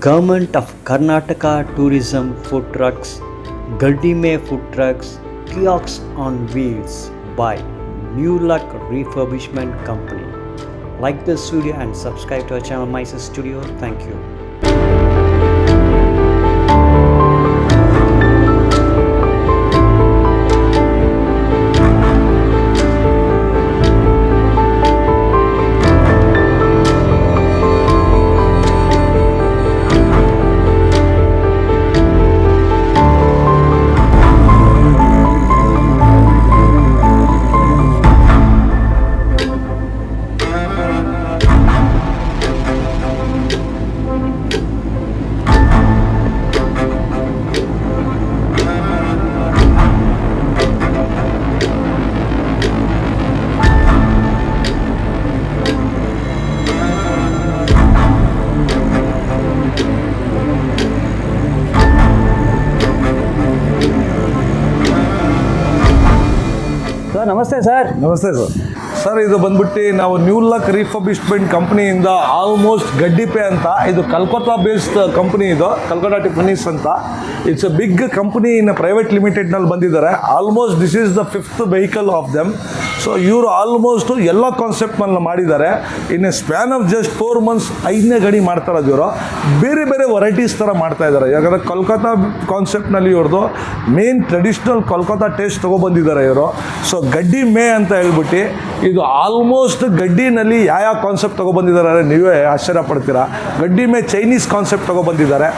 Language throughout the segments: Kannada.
Government of Karnataka Tourism Food Trucks, Galdime Food Trucks, Kiosks on Wheels by New Luck Refurbishment Company. Like this video and subscribe to our channel Mysis Studio. Thank you. ನಮಸ್ತೆ ಸರ್. ನಮಸ್ತೆ ಸರ್, ಇದು ಬಂದ್ಬಿಟ್ಟು ನಾವು ನ್ಯೂ ಲಕ್ ರಿಫರ್ಬಿಶ್ಮೆಂಟ್ ಕಂಪ್ನಿಯಿಂದ ಆಲ್ಮೋಸ್ಟ್ ಗಡ್ಡಿಪೆ ಅಂತ, ಇದು ಕಲ್ಕತ್ತಾ ಬೇಸ್ಡ್ ಕಂಪ್ನಿ, ಇದು ಕಲ್ಕತ್ತಾ ಟಿಫನೀಸ್ ಅಂತ. It's a big company in private ಲಿಮಿಟೆಡ್ನಲ್ಲಿ ಬಂದಿದ್ದಾರೆ. Almost this is the 5th vehicle of them. So ಇವರು ಆಲ್ಮೋಸ್ಟು ಎಲ್ಲ ಕಾನ್ಸೆಪ್ಟ್ನ ಮಾಡಿದ್ದಾರೆ. In a span of just 4 months 5ನೇ ಗಾಡಿ ಮಾಡ್ತಾ ಇರೋದು ಇವರು. ಬೇರೆ ಬೇರೆ ವೆರೈಟೀಸ್ ಥರ ಮಾಡ್ತಾ ಇದ್ದಾರೆ. ಯಾಕಂದರೆ ಕಲ್ಕತ್ತಾ ಕಾನ್ಸೆಪ್ಟ್ನಲ್ಲಿ ಇವ್ರದ್ದು ಮೇನ್ ಟ್ರೆಡಿಷ್ನಲ್ ಕಲ್ಕತ್ತಾ ಟೇಸ್ಟ್ ತೊಗೊಬಂದಿದ್ದಾರೆ ಇವರು. ಸೊ ಗಡ್ಡಿ ಮೇ ಅಂತ ಹೇಳ್ಬಿಟ್ಟು ಇದು ಆಲ್ಮೋಸ್ಟ್ ಗಡ್ಡಿನಲ್ಲಿ ಯಾವ ಕಾನ್ಸೆಪ್ಟ್ ತೊಗೊಬಂದಿದ್ದಾರೆ ನೀವೇ ಆಶ್ಚರ್ಯ ಪಡ್ತೀರಾ. ಗಡ್ಡಿ ಮೇ ಚೈನೀಸ್ ಕಾನ್ಸೆಪ್ಟ್ ತೊಗೊಬಂದಿದ್ದಾರೆ.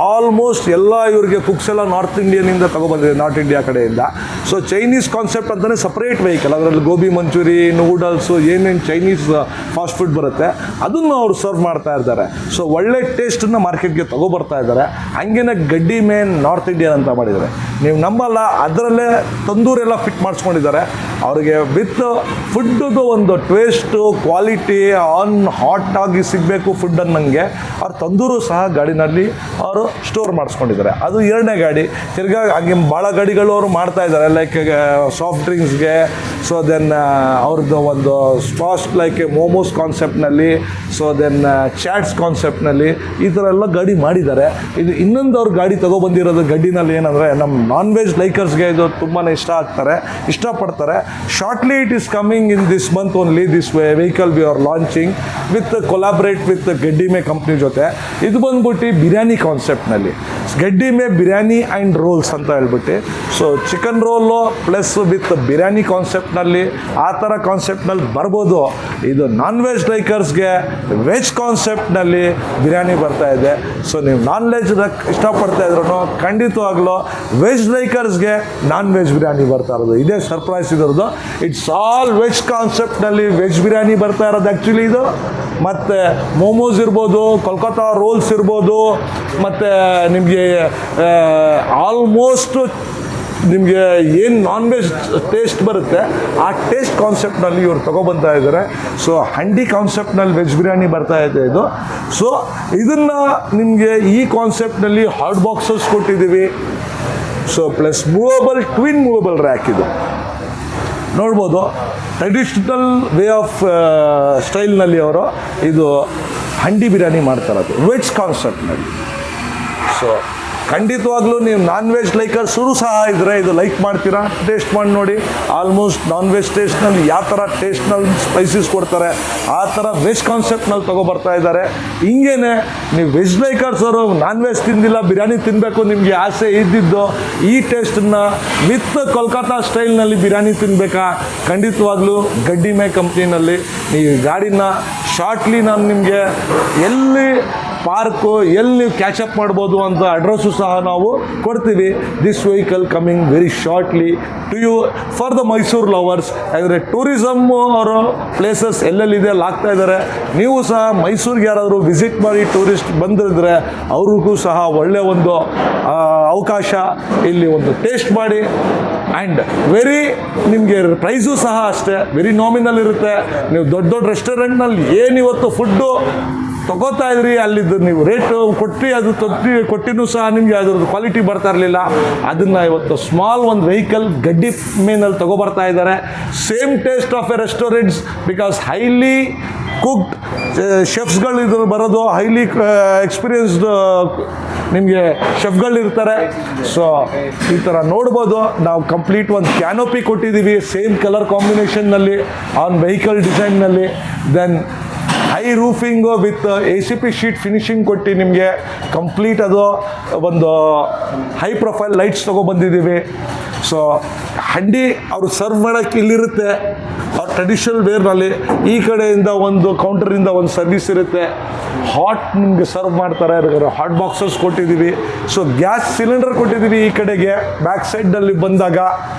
ಆಲ್ಮೋಸ್ಟ್ ಎಲ್ಲ ಇವರಿಗೆ ಕುಕ್ಸ್ ಎಲ್ಲ ನಾರ್ತ್ ಇಂಡಿಯನಿಂದ ತೊಗೊಬಂದಿದೆ, ನಾರ್ತ್ ಇಂಡಿಯಾ ಕಡೆಯಿಂದ. ಸೊ ಚೈನೀಸ್ ಕಾನ್ಸೆಪ್ಟ್ ಅಂತಲೇ ಸಪ್ರೇಟ್ ವೆಹಿಕಲ್, ಅದರಲ್ಲಿ ಗೋಬಿ ಮಂಚೂರಿ, ನೂಡಲ್ಸು, ಏನೇನು ಚೈನೀಸ್ ಫಾಸ್ಟ್ ಫುಡ್ ಬರುತ್ತೆ ಅದನ್ನು ಅವರು ಸರ್ವ್ ಮಾಡ್ತಾ ಇದ್ದಾರೆ. ಸೊ ಒಳ್ಳೆ ಟೇಸ್ಟನ್ನು ಮಾರ್ಕೆಟ್ಗೆ ತೊಗೊಬರ್ತಾ ಇದ್ದಾರೆ. ಹಂಗೇನೆ ಗಡ್ಡಿ ಮೇನ್ ನಾರ್ತ್ ಇಂಡಿಯನ್ ಅಂತ ಮಾಡಿದ್ದಾರೆ. ನೀವು ನಂಬಲ್ಲ, ಅದರಲ್ಲೇ ತಂದೂರೆಲ್ಲ ಫಿಟ್ ಮಾಡಿಸ್ಕೊಂಡಿದ್ದಾರೆ. ಅವ್ರಿಗೆ ವಿತ್ ಫುಡ್ದು ಒಂದು ಟೇಸ್ಟು ಕ್ವಾಲಿಟಿ ಆನ್ ಹಾಟ್ ಆಗಿ ಸಿಗಬೇಕು ಫುಡ್ ಅನ್ನಂಗೆ ಅವ್ರು ತಂದೂರು ಸಹ ಗಾಡಿನಲ್ಲಿ ಅವರು ಸ್ಟೋರ್ ಮಾಡಿಸ್ಕೊಂಡಿದ್ದಾರೆ. ಅದು 2ನೇ ಗಾಡಿ. ತಿರ್ಗಾ ಹಾಗೆ ಭಾಳ ಗಾಡಿಗಳು ಅವರು ಮಾಡ್ತಾ ಇದ್ದಾರೆ, ಲೈಕ್ ಸಾಫ್ಟ್ ಡ್ರಿಂಕ್ಸ್ಗೆ. ಸೊ ದೆನ್ ಅವ್ರದ್ದು ಒಂದು ಫಾಸ್ಟ್ ಲೈಕ್ ಮೋಮೋಸ್ ಕಾನ್ಸೆಪ್ಟ್ನಲ್ಲಿ, ಸೊ ದೆನ್ ಚಾಟ್ಸ್ ಕಾನ್ಸೆಪ್ಟ್ನಲ್ಲಿ ಈ ಥರ ಎಲ್ಲ ಗಾಡಿ ಮಾಡಿದ್ದಾರೆ. ಇದು ಇನ್ನೊಂದು ಅವ್ರ ಗಾಡಿ ತೊಗೊಬಂದಿರೋದು ಗಡ್ಡಿನಲ್ಲಿ ಏನಂದರೆ, ನಮ್ಮ ನಾನ್ ವೆಜ್ ಲೈಕರ್ಸ್ಗೆ ಇದು ತುಂಬಾ ಇಷ್ಟಪಡ್ತಾರೆ. Shortly it is coming in this month only. This vehicle we are launching with collaborate with Gaddime company ಜೊತೆ. ಇದು ಬಂದ್ಬಿಟ್ಟು ಬಿರಿಯಾನಿ ಕಾನ್ಸೆಪ್ಟ್ನಲ್ಲಿ ಗಡ್ಡಿಮೆ ಬಿರಿಯಾನಿ ಆ್ಯಂಡ್ ರೋಲ್ಸ್ ಅಂತ ಹೇಳ್ಬಿಟ್ಟು. So chicken roll plus with biryani ಕಾನ್ಸೆಪ್ಟ್ನಲ್ಲಿ ಆ ಥರ ಕಾನ್ಸೆಪ್ಟ್ನಲ್ಲಿ ಬರ್ಬೋದು. ಇದು ನಾನ್ ವೆಜ್ ಲೈಕರ್ಸ್ಗೆ ವೆಜ್ ಕಾನ್ಸೆಪ್ಟ್ನಲ್ಲಿ ಬಿರಿಯಾನಿ ಬರ್ತಾ ಇದೆ. ಸೊ ನೀವು ನಾನ್ ವೆಜ್ ಇಷ್ಟಪಡ್ತಾ ಇದ್ರು ಖಂಡಿತವಾಗ್ಲೂ ವೆಜ್ ಲೈಕರ್ಸ್ಗೆ ನಾನ್ ವೆಜ್ ಬಿರಿಯಾನಿ ಬರ್ತಾ ಇರೋದು. ಇದೇ ಸರ್ಪ್ರೈಸ್ ಇರೋದು. ಇಟ್ಸ್ ಆಲ್ ವೆಜ್ ಕಾನ್ಸೆಪ್ಟ್ನಲ್ಲಿ ವೆಜ್ ಬಿರಿಯಾನಿ ಬರ್ತಾ ಇರೋದು ಆ್ಯಕ್ಚುಲಿ ಇದು. ಮತ್ತು ಮೋಮೋಸ್ ಇರ್ಬೋದು, ಕೋಲ್ಕತ್ತಾ ರೋಲ್ಸ್ ಇರ್ಬೋದು, ಮತ್ತು ನಿಮಗೆ ಆಲ್ಮೋಸ್ಟ್ ನಿಮಗೆ ಏನು ನಾನ್ ವೆಜ್ ಟೇಸ್ಟ್ ಬರುತ್ತೆ ಆ ಟೇಸ್ಟ್ ಕಾನ್ಸೆಪ್ಟ್ನಲ್ಲಿ ಇವ್ರು ತೊಗೊಬಂತಾ ಇದ್ದಾರೆ. ಸೊ ಹಂಡಿ ಕಾನ್ಸೆಪ್ಟ್ನಲ್ಲಿ ವೆಜ್ ಬಿರಿಯಾನಿ ಬರ್ತಾ ಇದೆ ಇದು. ಸೊ ಇದನ್ನು ನಿಮಗೆ ಈ ಕಾನ್ಸೆಪ್ಟ್ನಲ್ಲಿ ಹಾಟ್ ಬಾಕ್ಸಸ್ ಕೊಟ್ಟಿದ್ದೀವಿ. So plus twin movable rack ಇದು ನೋಡ್ಬೋದು. ಟ್ರೆಡಿಷ್ನಲ್ ವೇ ಆಫ್ ಸ್ಟೈಲ್ನಲ್ಲಿ ಅವರು ಇದು ಹಂಡಿ ಬಿರಿಯಾನಿ ಮಾಡ್ತಾರದು ವೆಜ್ ಕಾನ್ಸೆಪ್ಟ್ನಲ್ಲಿ. ಸೊ ಖಂಡಿತವಾಗ್ಲೂ ನೀವು ನಾನ್ ವೆಜ್ ಲೈಕರ್ಸು ಸಹ ಇದ್ದರೆ ಇದು ಲೈಕ್ ಮಾಡ್ತೀರಾ. ಟೇಸ್ಟ್ ಮಾಡಿ ನೋಡಿ. ಆಲ್ಮೋಸ್ಟ್ ನಾನ್ ವೆಜ್ ಟೇಸ್ಟ್ನಲ್ಲಿ ಯಾವ ಥರ ಟೇಸ್ಟ್ನಲ್ಲಿ ಸ್ಪೈಸಸ್ ಕೊಡ್ತಾರೆ ಆ ಥರ ವೆಜ್ ಕಾನ್ಸೆಪ್ಟ್ನಲ್ಲಿ ತೊಗೊಬರ್ತಾ ಇದ್ದಾರೆ. ಹಿಂಗೇನೆ ನೀವು ವೆಜ್ ಲೈಕರ್ಸ್ ಅವರು ನಾನ್ ವೆಜ್ ತಿಂದಿಲ್ಲ, ಬಿರಿಯಾನಿ ತಿನ್ನಬೇಕು ನಿಮಗೆ ಆಸೆ ಇದ್ದಿದ್ದು, ಈ ಟೇಸ್ಟನ್ನು ವಿತ್ ಕೋಲ್ಕತ್ತಾ ಸ್ಟೈಲ್ನಲ್ಲಿ ಬಿರಿಯಾನಿ ತಿನ್ನಬೇಕಾ, ಖಂಡಿತವಾಗ್ಲೂ ಗಡ್ಡಿಮೆ ಕಂಪ್ನಿನಲ್ಲಿ ನೀವು ಗಾಡಿನ ಶಾರ್ಟ್ಲಿ ನಾನು ನಿಮಗೆ ಎಲ್ಲಿ ಪಾರ್ಕು ಎಲ್ಲಿ ನೀವು ಕ್ಯಾಚಪ್ ಮಾಡ್ಬೋದು ಅಂತ ಅಡ್ರೆಸ್ಸು ಸಹ ನಾವು ಕೊಡ್ತೀವಿ. This vehicle coming very shortly to you for the Mysuru lovers. ಯಾಕಂದರೆ ಟೂರಿಸಮ್ ಅವರು ಪ್ಲೇಸಸ್ ಎಲ್ಲೆಲ್ಲಿದೆ ಅಲ್ಲಿ ಆಗ್ತಾ ಇದ್ದಾರೆ. ನೀವು ಸಹ ಮೈಸೂರಿಗೆ ಯಾರಾದರೂ ವಿಸಿಟ್ ಮಾಡಿ ಟೂರಿಸ್ಟ್ ಬಂದಿದ್ರೆ ಅವ್ರಿಗೂ ಸಹ ಒಳ್ಳೆಯ ಒಂದು ಅವಕಾಶ. ಇಲ್ಲಿ ಒಂದು ಟೇಸ್ಟ್ ಮಾಡಿ ಆ್ಯಂಡ್ ವೆರಿ ನಿಮಗೆ ಪ್ರೈಸು ಸಹ ಅಷ್ಟೇ ವೆರಿ ನಾಮಿನಲ್ ಇರುತ್ತೆ. ನೀವು ದೊಡ್ಡ ದೊಡ್ಡ ರೆಸ್ಟೋರೆಂಟ್ನಲ್ಲಿ ಏನಿವತ್ತು ಫುಡ್ಡು ತೊಗೋತಾ ಇದ್ರಿ, ಅಲ್ಲಿದ್ದು ನೀವು ರೇಟು ಕೊಟ್ಟಿನೂ ಸಹ ನಿಮಗೆ ಅದ್ರದ್ದು ಕ್ವಾಲಿಟಿ ಬರ್ತಾ ಇರಲಿಲ್ಲ. ಅದನ್ನು ಇವತ್ತು ಸ್ಮಾಲ್ ಒಂದು ವೆಹಿಕಲ್ ಗಡ್ಡಿ ಮೇನಲ್ಲಿ ತೊಗೊಬರ್ತಾ ಇದ್ದಾರೆ. Same taste of a restaurants because highly cooked ಶೆಫ್ಸ್ಗಳು ಇದ್ರ ಬರೋದು, ಹೈಲಿ ಎಕ್ಸ್ಪೀರಿಯನ್ಸ್ಡ್ ನಿಮಗೆ ಶೆಫ್ಗಳು ಇರ್ತಾರೆ. ಸೊ ಈ ಥರ ನೋಡ್ಬೋದು. ನಾವು ಕಂಪ್ಲೀಟ್ ಒಂದು ಕ್ಯಾನೋಪಿ ಕೊಟ್ಟಿದ್ದೀವಿ ಸೇಮ್ ಕಲರ್ ಕಾಂಬಿನೇಷನ್ನಲ್ಲಿ ಆನ್ ವೆಹಿಕಲ್ ಡಿಸೈನ್ನಲ್ಲಿ. Then high roofing with ACP sheet finishing ಕೊಟ್ಟು ನಿಮಗೆ ಕಂಪ್ಲೀಟ್ ಅದು ಒಂದು ಹೈ ಪ್ರೊಫೈಲ್ ಲೈಟ್ಸ್ ತೊಗೊಬಂದಿದ್ದೀವಿ. ಸೊ ಹಂಡಿ ಅವರು ಸರ್ವ್ ಮಾಡೋಕ್ಕೆ ಇಲ್ಲಿರುತ್ತೆ, ಅವ್ರ ಟ್ರೆಡಿಷನಲ್ ವೇರ್ನಲ್ಲಿ. ಈ ಕಡೆಯಿಂದ ಒಂದು ಕೌಂಟರಿಂದ ಒಂದು ಸರ್ವಿಸ್ ಇರುತ್ತೆ, ಹಾಟ್ ನಿಮಗೆ ಸರ್ವ್ ಮಾಡ್ತಾರೆ. ಹಾಟ್ ಬಾಕ್ಸಸ್ ಕೊಟ್ಟಿದ್ದೀವಿ. ಸೊ ಗ್ಯಾಸ್ ಸಿಲಿಂಡರ್ ಕೊಟ್ಟಿದ್ದೀವಿ ಈ ಕಡೆಗೆ ಬ್ಯಾಕ್ ಸೈಡ್ನಲ್ಲಿ ಬಂದಾಗ.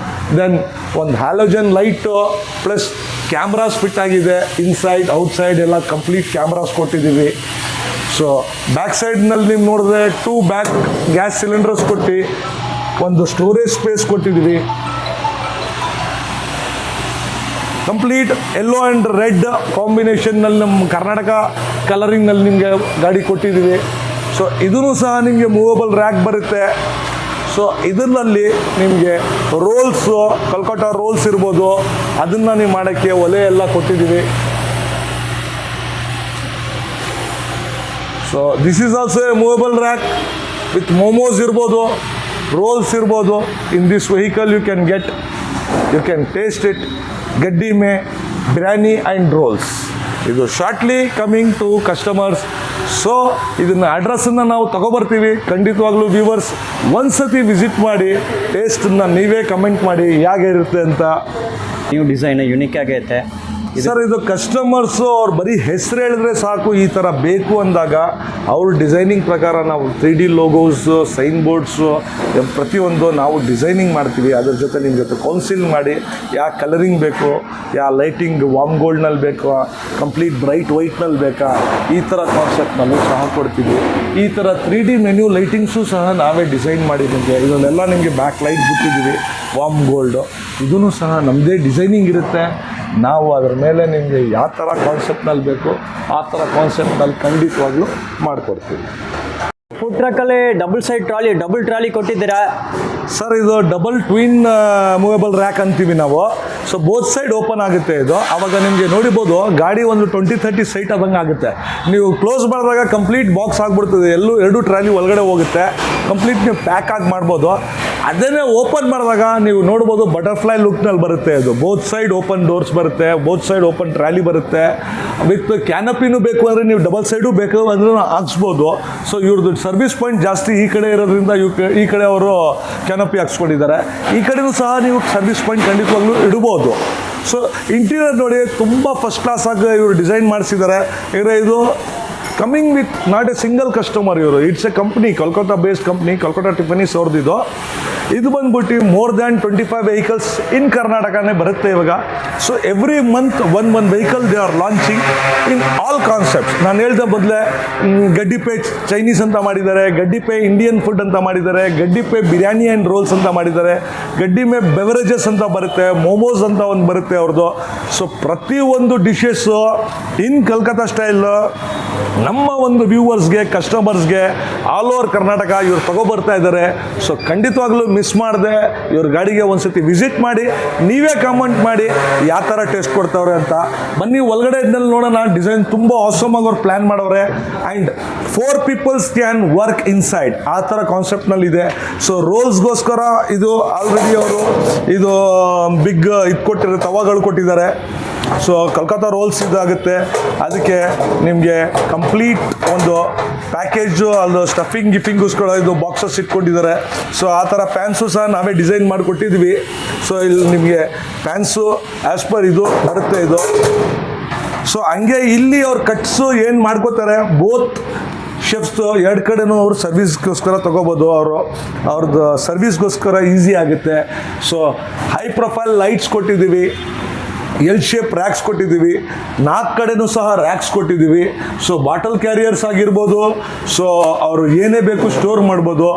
ದೆನ್ ಒಂದು halogen light plus cameras fit ಆಗಿದೆ, ಇನ್ಸೈಡ್ ಔಟ್ಸೈಡ್ ಎಲ್ಲ ಕಂಪ್ಲೀಟ್ ಕ್ಯಾಮ್ರಾಸ್ ಕೊಟ್ಟಿದ್ದೀವಿ. ಸೊ ಬ್ಯಾಕ್ ಸೈಡ್ನಲ್ಲಿ ನೀವು ನೋಡಿದ್ರೆ 2 ಬ್ಯಾಕ್ ಗ್ಯಾಸ್ ಸಿಲಿಂಡರ್ಸ್ ಕೊಟ್ಟು ಒಂದು ಸ್ಟೋರೇಜ್ ಸ್ಪೇಸ್ ಕೊಟ್ಟಿದ್ದೀವಿ. ಕಂಪ್ಲೀಟ್ ಯೆಲ್ಲೋ ಆ್ಯಂಡ್ ರೆಡ್ ಕಾಂಬಿನೇಷನ್ನಲ್ಲಿ ನಮ್ಮ ಕರ್ನಾಟಕ ಕಲರಿಂಗ್ನಲ್ಲಿ ನಿಮಗೆ ಗಾಡಿ ಕೊಟ್ಟಿದ್ದೀವಿ. ಸೊ ಇದೂ ಸಹ ನಿಮಗೆ ಮೂವಬಲ್ ರ್ಯಾಕ್ ಬರುತ್ತೆ. ಸೊ ಇದರಲ್ಲಿ ನಿಮಗೆ ರೋಲ್ಸು, ಕಲ್ಕಟ್ಟ ರೋಲ್ಸ್ ಇರ್ಬೋದು, ಅದನ್ನು ನೀವು ಮಾಡೋಕ್ಕೆ ಒಲೆ ಎಲ್ಲ ಕೊಟ್ಟಿದ್ದೀವಿ. So this is also a movable rack with momos ಇರ್ಬೋದು, ರೋಲ್ಸ್ ಇರ್ಬೋದು. In this vehicle you can taste it. ಗಡ್ಡಿ ಮೇ ಬಿರಿಯಾನಿ ಆ್ಯಂಡ್ ರೋಲ್ಸ್. ಇದು shortly coming to customers. So ಇದನ್ನು ಅಡ್ರೆಸ್ಸನ್ನು ನಾವು ತೊಗೊಬರ್ತೀವಿ. ಖಂಡಿತವಾಗ್ಲೂ ವ್ಯೂವರ್ಸ್ ಒಂದ್ಸತಿ ವಿಸಿಟ್ ಮಾಡಿ, ಟೇಸ್ಟನ್ನು ನೀವೇ ಕಮೆಂಟ್ ಮಾಡಿ ಹೇಗಿರುತ್ತೆ ಅಂತ. ನ್ಯೂ ಡಿಸೈನ್ ಯುನಿಕ್ ಆಗೈತೆ. ಸರ್ ಇದು ಕಸ್ಟಮರ್ಸು ಅವ್ರು ಬರೀ ಹೆಸರು ಹೇಳಿದ್ರೆ ಸಾಕು ಈ ಥರ ಬೇಕು ಅಂದಾಗ ಅವ್ರ ಡಿಸೈನಿಂಗ್ ಪ್ರಕಾರ ನಾವು 3D ಲೋಗೋಸು, ಸೈನ್ ಬೋರ್ಡ್ಸು ಪ್ರತಿಯೊಂದು ನಾವು ಡಿಸೈನಿಂಗ್ ಮಾಡ್ತೀವಿ. ಅದ್ರ ಜೊತೆ ನಿಮ್ಮ ಜೊತೆ ಕೌನ್ಸಿಲ್ ಮಾಡಿ ಯಾವ ಕಲರಿಂಗ್ ಬೇಕು, ಯಾವ ಲೈಟಿಂಗ್ ವಾರ್ಮ್ ಗೋಲ್ಡ್ನಲ್ಲಿ ಬೇಕು, ಕಂಪ್ಲೀಟ್ ಬ್ರೈಟ್ ವೈಟ್ನಲ್ಲಿ ಬೇಕಾ, ಈ ಥರ ಕಾನ್ಸೆಪ್ಟ್ನಲ್ಲೂ ಸಹ ಕೊಡ್ತೀವಿ. ಈ ಥರ 3D ಮೆನ್ಯೂ ಲೈಟಿಂಗ್ಸು ಸಹ ನಾವೇ ಡಿಸೈನ್ ಮಾಡಿ ನಿಮಗೆ ಇದನ್ನೆಲ್ಲ ನಿಮಗೆ ಬ್ಯಾಕ್ ಲೈಟ್ ಬಿಟ್ಟಿದ್ದೀವಿ ವಾರ್ಮ್ ಗೋಲ್ಡು. ಇದೂ ಸಹ ನಮ್ಮದೇ ಡಿಸೈನಿಂಗ್ ಇರುತ್ತೆ. ನಾವು ಅದರ ಮೇಲೆ ನಿಮಗೆ ಯಾವ ಥರ ಕಾನ್ಸೆಪ್ಟ್ನಲ್ಲಿ ಬೇಕು ಆ ಥರ ಕಾನ್ಸೆಪ್ಟ್ನಲ್ಲಿ ಖಂಡಿತವಾಗ್ಲೂ ಮಾಡಿಕೊಡ್ತೀವಿ. ಫುಡ್ ಟ್ರಕ್ಕಲ್ಲಿ ಡಬಲ್ ಟ್ರಾಲಿ ಕೊಟ್ಟಿದ್ದೀರಾ ಸರ್. ಇದು ಡಬಲ್ ಟ್ವಿನ್ ಮೂವೇಬಲ್ ರ್ಯಾಕ್ ಅಂತೀವಿ ನಾವು. ಸೊ ಬೋತ್ ಸೈಡ್ ಓಪನ್ ಆಗುತ್ತೆ ಇದು. ಆವಾಗ ನಿಮಗೆ ನೋಡಿಬೋದು ಗಾಡಿ ಒಂದು 20-30 ಸೈಟ್ ಆದಂಗೆ ಆಗುತ್ತೆ. ನೀವು ಕ್ಲೋಸ್ ಮಾಡಿದಾಗ ಕಂಪ್ಲೀಟ್ ಬಾಕ್ಸ್ ಆಗಿಬಿಡ್ತದೆ, ಎರಡು ಟ್ರಾಲಿ ಒಳಗಡೆ ಹೋಗುತ್ತೆ. ಕಂಪ್ಲೀಟ್ ನೀವು ಪ್ಯಾಕ್ ಆಗಿ ಮಾಡ್ಬೋದು. ಅದನ್ನೇ ಓಪನ್ ಮಾಡಿದಾಗ ನೀವು ನೋಡ್ಬೋದು ಬಟರ್ಫ್ಲೈ ಲುಕ್ನಲ್ಲಿ ಬರುತ್ತೆ. ಇದು ಬೋತ್ ಸೈಡ್ ಓಪನ್ ಡೋರ್ಸ್ ಬರುತ್ತೆ, ಬೋತ್ ಸೈಡ್ ಓಪನ್ ಟ್ರಾಲಿ ಬರುತ್ತೆ. ವಿತ್ ಕ್ಯಾನಪಿನೂ ಬೇಕು ಅಂದರೆ ನೀವು ಡಬಲ್ ಸೈಡು ಬೇಕು ಅಂದ್ರೆ ಹಾಕ್ಸ್ಬೋದು. ಸೊ ಇವ್ರದ್ದು ಸರ್ವಿಸ್ ಪಾಯಿಂಟ್ ಜಾಸ್ತಿ ಈ ಕಡೆ ಇರೋದ್ರಿಂದ ಈ ಕಡೆ ಅವರು ಕ್ಯಾನಪಿ ಹಾಕ್ಸ್ಕೊಂಡಿದ್ದಾರೆ. ಈ ಕಡೆಯೂ ಸಹ ನೀವು ಸರ್ವಿಸ್ ಪಾಯಿಂಟ್ ಖಂಡಿತವಾಗ್ಲೂ ಇಡ್ಬೋದು. ಸೊ ಇಂಟೀರಿಯರ್ ನೋಡಿ ತುಂಬ ಫಸ್ಟ್ ಕ್ಲಾಸ್ ಆಗಿ ಇವರು ಡಿಸೈನ್ ಮಾಡಿಸಿದ್ದಾರೆ. ಇದು coming with not a single customer. ಇವರು it's a company, Kolkata based company, Kolkata tiffinies ಅವ್ರದ್ದು. ಇದು ಬಂದ್ಬಿಟ್ಟು ಮೋರ್ ದ್ಯಾನ್ 25 ವೆಹಿಕಲ್ಸ್ ಇನ್ ಕರ್ನಾಟಕನೇ ಬರುತ್ತೆ ಇವಾಗ. So every month one vehicle they are launching in all concepts. ನಾನು ಹೇಳ್ದೆ ಮೊದಲೇ ಗಡ್ಡಿ ಪೇ ಚೈನೀಸ್ ಅಂತ ಮಾಡಿದ್ದಾರೆ, ಗಡ್ಡಿ ಪೇ ಇಂಡಿಯನ್ ಫುಡ್ ಅಂತ ಮಾಡಿದ್ದಾರೆ, ಗಡ್ಡಿ ಪೇ ಬಿರಿಯಾನಿ ಆ್ಯಂಡ್ ರೋಲ್ಸ್ ಅಂತ ಮಾಡಿದ್ದಾರೆ, ಗಡ್ಡಿ ಮೇ ಬೆವರೇಜಸ್ ಅಂತ ಬರುತ್ತೆ, ಮೋಮೋಸ್ ಅಂತ ಒಂದು ಬರುತ್ತೆ ಅವ್ರದ್ದು. ಸೊ ಪ್ರತಿಯೊಂದು ಡಿಶಸ್ಸು ಇನ್ ಕಲ್ಕತ್ತಾ ಸ್ಟೈಲ್ ನಮ್ಮ ಒಂದು ವ್ಯೂವರ್ಸ್ಗೆ, ಕಸ್ಟಮರ್ಸ್ಗೆ ಆಲ್ ಓವರ್ ಕರ್ನಾಟಕ ಇವ್ರು ತೊಗೊಬರ್ತಾ ಇದ್ದಾರೆ. ಸೊ ಖಂಡಿತವಾಗ್ಲೂ ಮಿಸ್ ಮಾಡದೆ ಇವ್ರ ಗಾಡಿಗೆ ಒಂದ್ಸತಿ ವಿಸಿಟ್ ಮಾಡಿ, ನೀವೇ ಕಮೆಂಟ್ ಮಾಡಿ ಯಾವ ಥರ ಟೇಸ್ಟ್ ಕೊಡ್ತಾವ್ರೆ ಅಂತ. ಬನ್ನಿ ಒಳಗಡೆ ಇದ್ದಲ್ಲಿ ನೋಡೋಣ. ಡಿಸೈನ್ ತುಂಬ ಆಸಮ್ ಆಗಿ ಅವ್ರು ಪ್ಲ್ಯಾನ್ ಮಾಡವ್ರೆ. And 4 peoples can work inside ಆ ಥರ ಕಾನ್ಸೆಪ್ಟ್ನಲ್ಲಿ ಇದೆ. ಸೊ ರೋಲ್ಸ್ಗೋಸ್ಕರ ಇದು ಆಲ್ರೆಡಿ ಅವರು ಇದು ಬಿಗ್ ಇದು ಕೊಟ್ಟಿರೋ ತವಾಗಳು ಕೊಟ್ಟಿದ್ದಾರೆ. ಸೊ ಕಲ್ಕತ್ತಾ ರೋಲ್ಸ್ ಇದಾಗುತ್ತೆ. ಅದಕ್ಕೆ ನಿಮಗೆ ಕಂಪ್ಲೀಟ್ ಒಂದು ಪ್ಯಾಕೇಜು ಅದು ಸ್ಟಫಿಂಗಿಗೋಸ್ಕರ ಇದು ಬಾಕ್ಸಸ್ ಇಟ್ಕೊಂಡಿದ್ದಾರೆ. ಸೊ ಆ ಥರ ಪ್ಯಾನ್ಸು ಸಹ ನಾವೇ ಡಿಸೈನ್ ಮಾಡಿಕೊಟ್ಟಿದ್ವಿ. ಸೊ ಇಲ್ಲಿ ನಿಮಗೆ ಪ್ಯಾನ್ಸು ಆ್ಯಸ್ ಪರ್ ಇದು ಬರುತ್ತೆ ಇದು. ಸೊ ಹಂಗೆ ಇಲ್ಲಿ ಅವ್ರು ಕಟ್ಸು ಏನು ಮಾಡ್ಕೋತಾರೆ, ಬೋತ್ ಶೆಫ್ಸು ಎರಡು ಕಡೆನೂ ಅವರು ಸರ್ವಿಸ್ಗೋಸ್ಕರ ತೊಗೋಬೋದು. ಅವ್ರದ್ದು ಸರ್ವಿಸ್ಗೋಸ್ಕರ ಈಸಿ ಆಗುತ್ತೆ. ಸೊ ಹೈ ಪ್ರೊಫೈಲ್ ಲೈಟ್ಸ್ ಕೊಟ್ಟಿದ್ದೀವಿ, ಎಲ್ ಶೇಪ್ ರ್ಯಾಕ್ಸ್ ಕೊಟ್ಟಿದ್ದೀವಿ, 4 ಕಡೆನೂ ಸಹ ರ್ಯಾಕ್ಸ್ ಕೊಟ್ಟಿದ್ದೀವಿ. ಸೊ ಬಾಟಲ್ ಕ್ಯಾರಿಯರ್ಸ್ ಆಗಿರ್ಬೋದು, ಸೊ ಅವರು ಏನೇ ಬೇಕು ಸ್ಟೋರ್ ಮಾಡ್ಬೋದು.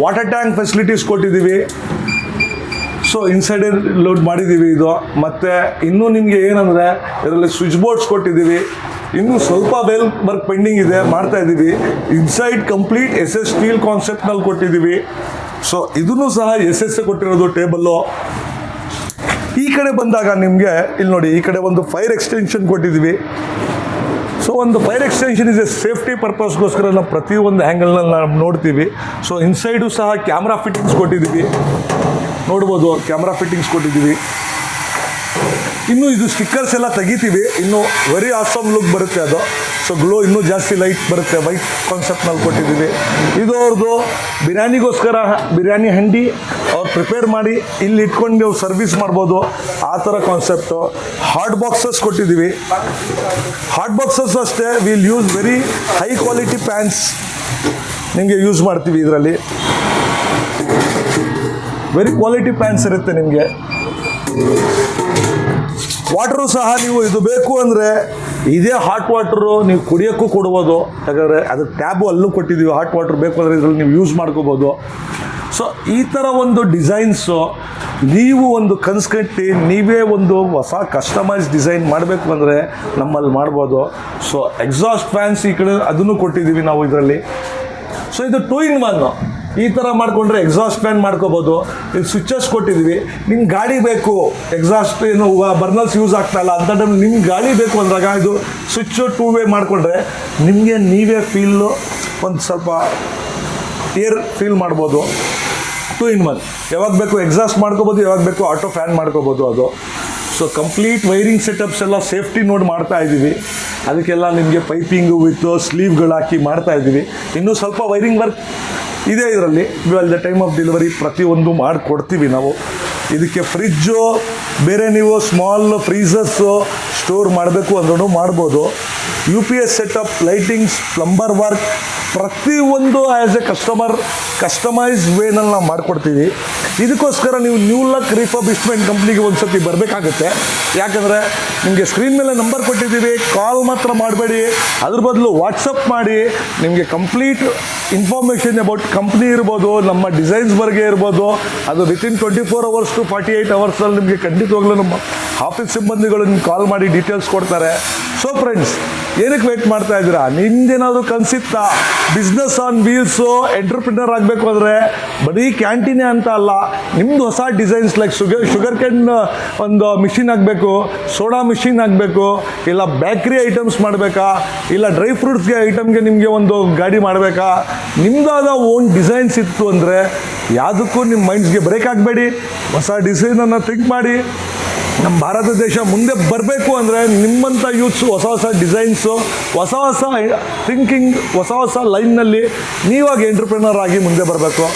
ವಾಟರ್ ಟ್ಯಾಂಕ್ ಫೆಸಿಲಿಟೀಸ್ ಕೊಟ್ಟಿದ್ದೀವಿ. ಸೊ ಇನ್ಸೈಡ್ ಲೋಡ್ ಮಾಡಿದ್ದೀವಿ ಇದು. ಮತ್ತು ಇನ್ನೂ ನಿಮಗೆ ಏನಂದರೆ ಇದರಲ್ಲಿ ಸ್ವಿಚ್ ಬೋರ್ಡ್ಸ್ ಕೊಟ್ಟಿದ್ದೀವಿ. ಇನ್ನೂ ಸ್ವಲ್ಪ ವರ್ಕ್ ಪೆಂಡಿಂಗ್ ಇದೆ, ಮಾಡ್ತಾಯಿದ್ದೀವಿ. ಇನ್ಸೈಡ್ ಕಂಪ್ಲೀಟ್ SS ಸ್ಟೀಲ್ ಕಾನ್ಸೆಪ್ಟ್ನಲ್ಲಿ ಕೊಟ್ಟಿದ್ದೀವಿ. ಸೊ ಇದನ್ನು ಸಹ SS ಕೊಟ್ಟಿರೋದು ಟೇಬಲ್ಲು. ಈ ಕಡೆ ಬಂದಾಗ ನಿಮಗೆ ಇಲ್ಲಿ ನೋಡಿ, ಈ ಕಡೆ ಒಂದು ಫೈರ್ ಎಕ್ಸ್ಟೆನ್ಷನ್ ಕೊಟ್ಟಿದ್ದೀವಿ. ಸೊ ಒಂದು fire extension is a safety ಪರ್ಪಸ್ಗೋಸ್ಕರ ನಾವು ಪ್ರತಿಯೊಂದು ಆ್ಯಂಗಲ್ನಲ್ಲಿ ನಾವು ನೋಡ್ತೀವಿ. ಸೊ ಇನ್ಸೈಡು ಸಹ ಕ್ಯಾಮ್ರಾ ಫಿಟ್ಟಿಂಗ್ಸ್ ಕೊಟ್ಟಿದ್ದೀವಿ, ನೋಡ್ಬೋದು ಕ್ಯಾಮ್ರಾ ಫಿಟ್ಟಿಂಗ್ಸ್ ಕೊಟ್ಟಿದ್ದೀವಿ. ಇನ್ನು ಇದು ಸ್ಟಿಕ್ಕರ್ಸ್ ಎಲ್ಲ ತೆಗಿತೀವಿ, ಇನ್ನು ವೆರಿ ಆಸಮ್ ಲುಕ್ ಬರುತ್ತೆ ಅದು. ಸೊ ಗ್ಲೋ ಇನ್ನೂ ಜಾಸ್ತಿ ಲೈಟ್ ಬರುತ್ತೆ, ವೈಟ್ ಕಾನ್ಸೆಪ್ಟ್ನಲ್ಲಿ ಕೊಟ್ಟಿದ್ದೀವಿ. ಇದು ಅವ್ರದ್ದು ಬಿರಿಯಾನಿಗೋಸ್ಕರ ಬಿರಿಯಾನಿ ಹಂಡಿ ಅವ್ರು ಪ್ರಿಪೇರ್ ಮಾಡಿ ಇಲ್ಲಿ ಇಟ್ಕೊಂಡು ನೀವು ಸರ್ವಿಸ್ ಮಾಡ್ಬೋದು, ಆ ಥರ ಕಾನ್ಸೆಪ್ಟು. ಹಾಟ್ ಬಾಕ್ಸಸ್ ಕೊಟ್ಟಿದ್ದೀವಿ. ಹಾಟ್ ಬಾಕ್ಸಸ್ ಅಷ್ಟೇ will use very high quality pans ನಿಮಗೆ ಯೂಸ್ ಮಾಡ್ತೀವಿ. ಇದರಲ್ಲಿ ವೆರಿ ಕ್ವಾಲಿಟಿ ಪ್ಯಾನ್ಸ್ ಇರುತ್ತೆ ನಿಮಗೆ. ವಾಟ್ರು ಸಹ ನೀವು ಇದು ಬೇಕು ಅಂದರೆ ಇದೇ ಹಾಟ್ ವಾಟ್ರು ನೀವು ಕುಡಿಯೋಕ್ಕೂ ಕೊಡ್ಬೋದು, ಯಾಕಂದರೆ ಅದಕ್ಕೆ ಟ್ಯಾಬು ಅಲ್ಲೂ ಕೊಟ್ಟಿದ್ದೀವಿ. ಹಾಟ್ ವಾಟ್ರ್ ಬೇಕು ಅಂದರೆ ಇದರಲ್ಲಿ ನೀವು ಯೂಸ್ ಮಾಡ್ಕೋಬೋದು. ಸೊ ಈ ಥರ ಒಂದು ಡಿಸೈನ್ಸು ನೀವು ಒಂದು ಕನ್ಸ್ಕಟ್ಟಿ ನೀವೇ ಒಂದು ಹೊಸ ಕಸ್ಟಮೈಸ್ ಡಿಸೈನ್ ಮಾಡಬೇಕು ಅಂದರೆ ನಮ್ಮಲ್ಲಿ ಮಾಡ್ಬೋದು. ಸೊ ಎಕ್ಸಾಸ್ಟ್ ಫ್ಯಾನ್ಸ್ ಈ ಕಡೆ ಅದನ್ನು ಕೊಟ್ಟಿದ್ದೀವಿ ನಾವು ಇದರಲ್ಲಿ. ಸೊ ಇದು 2-in-1. ಈ ಥರ ಮಾಡಿಕೊಂಡ್ರೆ ಎಕ್ಸಾಸ್ಟ್ ಫ್ಯಾನ್ ಮಾಡ್ಕೋಬೋದು. ಇದು ಸ್ವಿಚಸ್ ಕೊಟ್ಟಿದ್ದೀವಿ. ನಿಮ್ಗೆ ಗಾಡಿ ಬೇಕು, ಎಕ್ಸಾಸ್ಟ್ ಏನು ಬರ್ನಲ್ಸ್ ಯೂಸ್ ಆಗ್ತಾಯಿಲ್ಲ ಅಂತ ಟೈಮ್ ನಿಮ್ಗೆ ಗಾಡಿ ಬೇಕು ಅಂದಾಗ ಇದು ಸ್ವಿಚ್ಚು 2-way ಮಾಡಿಕೊಂಡ್ರೆ ನಿಮಗೆ ನೀವೇ ಫೀಲು ಒಂದು ಸ್ವಲ್ಪ ಏರ್ ಫೀಲ್ ಮಾಡ್ಬೋದು. 2-in-1 ಯಾವಾಗ ಬೇಕು ಎಕ್ಸಾಸ್ಟ್ ಮಾಡ್ಕೋಬೋದು, ಯಾವಾಗ ಬೇಕು ಆಟೋ ಫ್ಯಾನ್ ಮಾಡ್ಕೋಬೋದು ಅದು. ಸೊ ಕಂಪ್ಲೀಟ್ ವೈರಿಂಗ್ ಸೆಟಪ್ಸ್ ಎಲ್ಲ ಸೇಫ್ಟಿ ನೋಡಿ ಮಾಡ್ತಾ ಇದ್ದೀವಿ. ಅದಕ್ಕೆಲ್ಲ ನಿಮಗೆ ಪೈಪಿಂಗು ವಿತ್ ಸ್ಲೀವ್ಗಳು ಹಾಕಿ ಮಾಡ್ತಾ ಇದ್ದೀವಿ. ಇನ್ನೂ ಸ್ವಲ್ಪ ವೈರಿಂಗ್ ವರ್ಕ್ ಇದೆ ಇದರಲ್ಲಿ. ದ ಟೈಮ್ ಆಫ್ ಡೆಲಿವರಿ ಪ್ರತಿಯೊಂದು ಮಾಡಿಕೊಡ್ತೀವಿ ನಾವು. ಇದಕ್ಕೆ ಫ್ರಿಜ್ಜು, ಬೇರೆ ನೀವು ಸ್ಮಾಲ್ ಫ್ರೀಸರ್ಸು ಸ್ಟೋರ್ ಮಾಡಬೇಕು ಅಂದ್ರೂ ಮಾಡ್ಬೋದು. UPS setup, lightings, plumber work ಪ್ರತಿಯೊಂದು ಆ್ಯಸ್ ಎ ಕಸ್ಟಮೈಸ್ ವೇನಲ್ಲಿ ನಾವು ಮಾಡಿಕೊಡ್ತೀವಿ. ಇದಕ್ಕೋಸ್ಕರ ನೀವು ನ್ಯೂ ಲಕ್ ರಿಫರ್ಬಿಶ್ಮೆಂಟ್ ಕಂಪ್ನಿಗೆ ಒಂದು ಸತಿ ಬರಬೇಕಾಗುತ್ತೆ. ಯಾಕಂದರೆ ನಿಮಗೆ ಸ್ಕ್ರೀನ್ ಮೇಲೆ ನಂಬರ್ ಕೊಟ್ಟಿದ್ದೀವಿ, ಕಾಲ್ ಮಾತ್ರ ಮಾಡಬೇಡಿ, ಅದ್ರ ಬದಲು ವಾಟ್ಸಪ್ ಮಾಡಿ. ನಿಮಗೆ ಕಂಪ್ಲೀಟ್ ಇನ್ಫಾರ್ಮೇಷನ್ ಅಬೌಟ್ ಕಂಪ್ನಿ ಇರ್ಬೋದು, ನಮ್ಮ ಡಿಸೈನ್ಸ್ ಬಗ್ಗೆ ಇರ್ಬೋದು, ಅದು ವಿತಿನ್ 24 hours to 48 hours ನಿಮಗೆ ಖಂಡಿತವಾಗ್ಲೂ ನಮ್ಮ ಆಫೀಸ್ ಸಿಬ್ಬಂದಿಗಳು ನಿಮ್ಗೆ ಕಾಲ್ ಮಾಡಿ ಡೀಟೇಲ್ಸ್ ಕೊಡ್ತಾರೆ. ಸೊ ಫ್ರೆಂಡ್ಸ್, ಏನಕ್ಕೆ ವೆಯ್ಟ್ ಮಾಡ್ತಾ ಇದ್ದೀರಾ? ನಿಮ್ದೇನಾದರೂ ಕನಸಿತ್ತಾ ಬಿಸ್ನೆಸ್ ಆನ್ ವೀಲ್ಸು ಎಂಟ್ರಪ್ರಿನರ್ ಆಗಬೇಕು ಅಂದರೆ ಬರೀ ಕ್ಯಾಂಟೀನೇ ಅಂತ ಅಲ್ಲ, ನಿಮ್ಮದು ಹೊಸ ಡಿಸೈನ್ಸ್ ಲೈಕ್ ಶುಗರ್ ಕ್ಯಾನ್ ಒಂದು ಮಿಷಿನ್ ಆಗಬೇಕು, ಸೋಡಾ ಮಿಷಿನ್ ಆಗಬೇಕು, ಇಲ್ಲ ಬೇಕ್ರಿ ಐಟಮ್ಸ್ ಮಾಡಬೇಕಾ, ಇಲ್ಲ ಡ್ರೈ ಫ್ರೂಟ್ಸ್ಗೆ ಐಟಮ್ಗೆ ನಿಮಗೆ ಒಂದು ಗಾಡಿ ಮಾಡಬೇಕಾ, ನಿಮ್ಮದಾದ ಓನ್ ಡಿಸೈನ್ಸ್ ಇತ್ತು ಅಂದರೆ ಯಾವುದಕ್ಕೂ ನಿಮ್ಮ ಮೈಂಡ್ಸ್ಗೆ ಬ್ರೇಕ್ ಆಗಬೇಡಿ. ಹೊಸ ಡಿಸೈನನ್ನು ಥಿಂಕ್ ಮಾಡಿ. ನಮ್ಮ ಭಾರತ ದೇಶ ಮುಂದೆ ಬರಬೇಕು ಅಂದರೆ ನಿಮ್ಮಂಥ ಯೂತ್ಸು ಹೊಸ ಡಿಸೈನ್ಸು, ಹೊಸ ಥಿಂಕಿಂಗ್, ಹೊಸ ಲೈನ್ನಲ್ಲಿ ನೀವಾಗಿ ಎಂಟ್ರಪ್ರಿನರ್ ಆಗಿ ಮುಂದೆ ಬರಬೇಕು.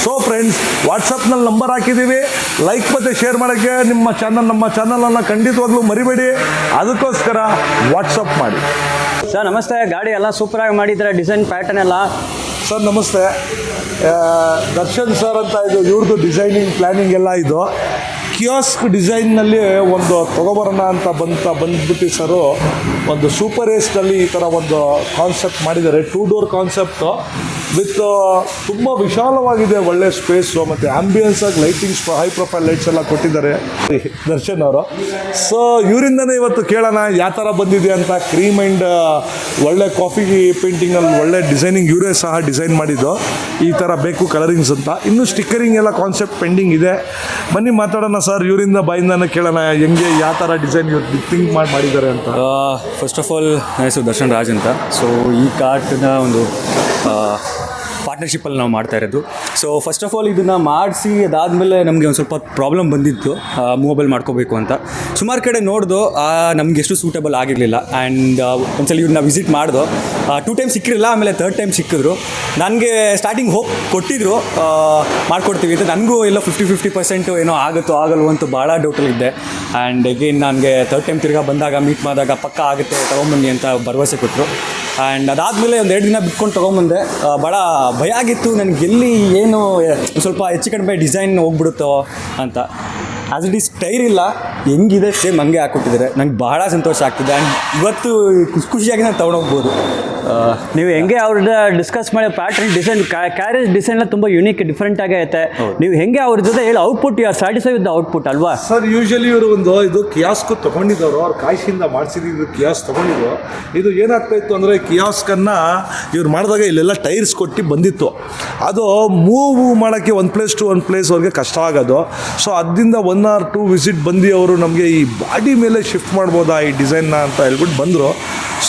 ಸೊ ಫ್ರೆಂಡ್ಸ್, ವಾಟ್ಸಪ್ನಲ್ಲಿ ನಂಬರ್ ಹಾಕಿದ್ದೀವಿ. ಲೈಕ್ ಮತ್ತು ಶೇರ್ ಮಾಡೋಕ್ಕೆ ನಮ್ಮ ಚಾನಲನ್ನು ಖಂಡಿತವಾಗ್ಲೂ ಮರಿಬೇಡಿ. ಅದಕ್ಕೋಸ್ಕರ ವಾಟ್ಸಪ್ ಮಾಡಿ. ಸರ್ ನಮಸ್ತೆ. ಗಾಡಿ ಎಲ್ಲ ಸೂಪರಾಗಿ ಮಾಡಿದ್ದಾರೆ, ಡಿಸೈನ್ ಪ್ಯಾಟರ್ನ್ ಎಲ್ಲ. ಸರ್ ನಮಸ್ತೆ. ದರ್ಶನ್ ಸರ್ ಅಂತ ಇದು ಇವ್ರದ್ದು ಡಿಸೈನಿಂಗ್ ಪ್ಲ್ಯಾನಿಂಗ್ ಎಲ್ಲ ಇದು. ಕಿಯಾಸ್ಕ್ ಡಿಸೈನ್ನಲ್ಲಿ ಒಂದು ತೊಗೊಬರೋಣ ಅಂತ ಬಂದ್ಬಿಟ್ಟು ಸರು ಒಂದು ಸೂಪರ್ ಏಸ್ನಲ್ಲಿ ಈ ಥರ ಒಂದು ಕಾನ್ಸೆಪ್ಟ್ ಮಾಡಿದ್ದಾರೆ. 2 door ಕಾನ್ಸೆಪ್ಟು ವಿತ್ ತುಂಬ ವಿಶಾಲವಾಗಿದೆ, ಒಳ್ಳೆ ಸ್ಪೇಸು, ಮತ್ತು ಆ್ಯಂಬಿಯನ್ಸಾಗಿ ಲೈಟಿಂಗ್ಸ್, ಹೈ ಪ್ರೊಫೈಲ್ ಲೈಟ್ಸ್ ಎಲ್ಲ ಕೊಟ್ಟಿದ್ದಾರೆ ದರ್ಶನ್ ಅವರು. ಸೊ ಇವರಿಂದನೇ ಇವತ್ತು ಕೇಳೋಣ ಯಾವ ಥರ ಬಂದಿದೆ ಅಂತ. ಕ್ರೀಮ್ ಆ್ಯಂಡ್ ಒಳ್ಳೆ ಕಾಫಿ ಪೇಂಟಿಂಗಲ್ಲಿ ಒಳ್ಳೆ ಡಿಸೈನಿಂಗ್ ಇವರೇ ಸಹ ಡಿಸೈನ್ ಮಾಡಿದ್ದು. ಈ ಥರ ಬೇಕು ಕಲರಿಂಗ್ಸ್ ಅಂತ. ಇನ್ನೂ ಸ್ಟಿಕ್ಕರಿಂಗ್ ಎಲ್ಲ ಕಾನ್ಸೆಪ್ಟ್ ಪೆಂಡಿಂಗ್ ಇದೆ. ಬನ್ನಿ ಮಾತಾಡೋಣ ಸರ್, ಇವರಿಂದ ಬಾಯಿಂದಾನೆ ಕೇಳೋಣ ಹೆಂಗೆ ಯಾವ ಥರ ಡಿಸೈನ್ ಇವ್ರು ಥಿಂಕ್ ಮಾಡಿದ್ದಾರೆ ಅಂತ. ಫಸ್ಟ್ ಆಫ್ ಆಲ್ ನನ್ನ ಹೆಸರು ದರ್ಶನ್ ರಾಜ್ ಅಂತ. ಸೊ ಈ ಕಾರ್ಟ್ನ ಒಂದು ಪಾರ್ಟ್ನರ್ಶಿಪ್ಪಲ್ಲಿ ನಾವು ಮಾಡ್ತಾ ಇರೋದು. ಸೊ ಫಸ್ಟ್ ಆಫ್ ಆಲ್ ಇದನ್ನು ಮಾಡಿಸಿ ಅದಾದಮೇಲೆ ನಮಗೆ ಒಂದು ಸ್ವಲ್ಪ ಪ್ರಾಬ್ಲಮ್ ಬಂದಿತ್ತು, ಮೂವಬಲ್ ಮಾಡ್ಕೋಬೇಕು ಅಂತ. ಸುಮಾರು ಕಡೆ ನೋಡ್ದು ನಮ್ಗೆ ಎಷ್ಟು ಸೂಟಬಲ್ ಆಗಿರಲಿಲ್ಲ. ಆ್ಯಂಡ್ ಒಂದ್ಸಲ ಇವ್ರನ್ನ ವಿಸಿಟ್ ಮಾಡ್ದು. 2 times ಸಿಕ್ಕಿರಲಿಲ್ಲ, ಆಮೇಲೆ 3rd time ಸಿಕ್ಕಿದ್ರು. ನನಗೆ ಸ್ಟಾರ್ಟಿಂಗ್ ಹೋಪ್ ಕೊಟ್ಟಿದ್ರು ಮಾಡ್ಕೊಡ್ತೀವಿ ಅಂತ. ನನಗೂ ಎಲ್ಲ 50% ಏನೋ ಆಗುತ್ತೋ ಆಗಲ್ವೋ ಅಂತ ಭಾಳ ಡೌಟಲ್ಲಿದ್ದೆ. ಆ್ಯಂಡ್ ಎಗೇನ್ ನನಗೆ 3rd time ತಿರ್ಗಾ ಬಂದಾಗ ಮೀಟ್ ಮಾಡಿದಾಗ ಪಕ್ಕ ಆಗುತ್ತೆ ತೊಗೊಂಬನ್ನಿ ಅಂತ ಭರವಸೆ ಕೊಟ್ಟರು. ಆ್ಯಂಡ್ ಅದಾದಮೇಲೆ ಒಂದು 2 ದಿನ ಬಿಟ್ಕೊಂಡು ತೊಗೊಂಬಂದೆ. ಭಾಳ ಭಯ ಆಗಿತ್ತು ನನಗೆ, ಎಲ್ಲಿ ಏನು ಸ್ವಲ್ಪ ಹೆಚ್ಚು ಕಡಿಮೆ ಡಿಸೈನ್ ಹೋಗ್ಬಿಡುತ್ತೋ ಅಂತ. ಆ್ಯಸ್ ಇಟ್ ಈಸ್ ಟೈರ್ ಇಲ್ಲ, ಹೆಂಗಿದೆ ಸೇಮ್ ಹಂಗೆ ಹಾಕ್ಕೊಟ್ಟಿದ್ದಾರೆ. ನಂಗೆ ಭಾಳ ಸಂತೋಷ ಆಗ್ತಿದೆ. ಆ್ಯಂಡ್ ಇವತ್ತು ಖುಷಿಯಾಗಿ ನಾನು ತೊಗೊಂಡೋಗ್ಬೋದು. ನೀವು ಹೆಂಗೆ ಅವ್ರದ್ದು ಡಿಸ್ಕಸ್ ಮಾಡಿ ಪ್ಯಾಟರ್ನ್ ಡಿಸೈನ್ ಕ್ಯಾರೇಜ್ ಡಿಸೈನ್ ಎಲ್ಲ ತುಂಬ ಯುನೀಕ್ ಡಿಫ್ರೆಂಟ್ ಆಗೈತೆ. ನೀವು ಹೆಂಗೆ ಅವ್ರ ಜೊತೆ ಹೇಳಿ output you are satisfy with the output ಅಲ್ವಾ ಸರ್? ಯೂಶಲಿ ಇವರು ಇದು ಕಿಯಾಸ್ಕ್ ತೊಗೊಂಡಿದ್ದವರು, ಅವ್ರು ಕಾಯಿಸಿಂದ ಮಾಡಿಸಿದ್ದು ಕಿಯಾಸ್ಕ್ ತೊಗೊಂಡಿದ್ದು. ಇದು ಏನಾಗ್ತಾ ಇತ್ತು ಅಂದರೆ ಕಿಯಾಸ್ಕನ್ನು ಇವ್ರು ಮಾಡಿದಾಗ ಇಲ್ಲೆಲ್ಲ ಟೈರ್ಸ್ ಕೊಟ್ಟು ಬಂದಿತ್ತು. ಅದು ಮೂವ್ ಮಾಡೋಕ್ಕೆ ಒಂದು ಪ್ಲೇಸ್ ಟು ಒಂದು ಪ್ಲೇಸ್ ಅವ್ರಿಗೆ ಕಷ್ಟ ಆಗೋದು. ಸೊ ಅದರಿಂದ 1 or 2 ವಿಸಿಟ್ ಬಂದು ಅವರು ನಮಗೆ ಈ ಬಾಡಿ ಮೇಲೆ ಶಿಫ್ಟ್ ಮಾಡ್ಬೋದಾ ಈ ಡಿಸೈನ್ನ ಅಂತ ಹೇಳ್ಬಿಟ್ಟು ಬಂದರು.